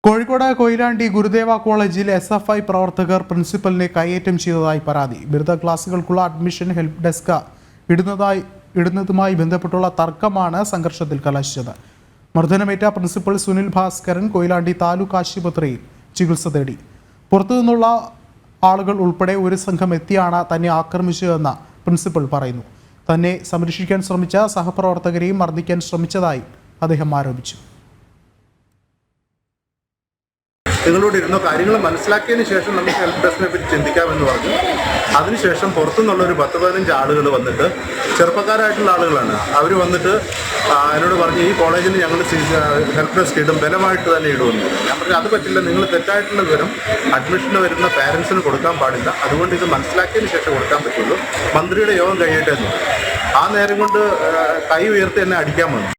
കോഴിക്കോട് കൊയിലാണ്ടി ഗുരുദേവ കോളേജിൽ SFI പ്രവർത്തകർ പ്രിൻസിപ്പലിനെ കയ്യേറ്റം ചെയ്തതായി പരാതി. ബിരുദ ക്ലാസുകൾക്കുള്ള അഡ്മിഷൻ ഹെൽപ്പ് ഡെസ്ക് ഇടുന്നതുമായി ബന്ധപ്പെട്ടുള്ള തർക്കമാണ് സംഘർഷത്തിൽ കലാശിച്ചത്. മർദ്ദനമേറ്റ പ്രിൻസിപ്പൽ സുനിൽ ഭാസ്കരൻ കൊയിലാണ്ടി താലൂക്ക് ആശുപത്രിയിൽ ചികിത്സ തേടി. പുറത്തുനിന്നുള്ള ആളുകൾ ഉൾപ്പെടെ ഒരു സംഘം എത്തിയാണ് തന്നെ ആക്രമിച്ചതെന്ന് പ്രിൻസിപ്പൽ പറയുന്നു. തന്നെ സംരക്ഷിക്കാൻ ശ്രമിച്ച സഹപ്രവർത്തകരെയും മർദ്ദിക്കാൻ ശ്രമിച്ചതായി അദ്ദേഹം ആരോപിച്ചു. നിങ്ങളോട് ഇരുന്ന കാര്യങ്ങൾ മനസ്സിലാക്കിയതിന് ശേഷം നമുക്ക് ഹെൽപ്പ് ഡെസ്കിനെ പറ്റി ചിന്തിക്കാമെന്ന് പറഞ്ഞു. അതിനുശേഷം പുറത്തുനിന്നുള്ള ഒരു 10-15 ആളുകൾ വന്നിട്ട്, ചെറുപ്പക്കാരായിട്ടുള്ള ആളുകളാണ്, അവർ വന്നിട്ട് എന്നോട് പറഞ്ഞു ഈ കോളേജിൽ ഞങ്ങൾ ഹെൽപ്പ് ഡെസ്ക് ഇടും, ബലമായിട്ട് തന്നെ ഇടുമെന്ന്. ഞാൻ പറഞ്ഞു അത് പറ്റില്ല, നിങ്ങൾ തെറ്റായിട്ടുള്ള വിവരം അഡ്മിഷന് വരുന്ന പാരൻസിന് കൊടുക്കാൻ പാടില്ല, അതുകൊണ്ട് ഇത് മനസ്സിലാക്കിയതിന് ശേഷം കൊടുക്കാൻ പറ്റുള്ളൂ. മന്ത്രിയുടെ യോഗം കഴിയട്ടെ എന്ന് പറഞ്ഞു. ആ നേരം കൊണ്ട് കൈ ഉയർത്തി എന്നെ അടിക്കാൻ വന്നു.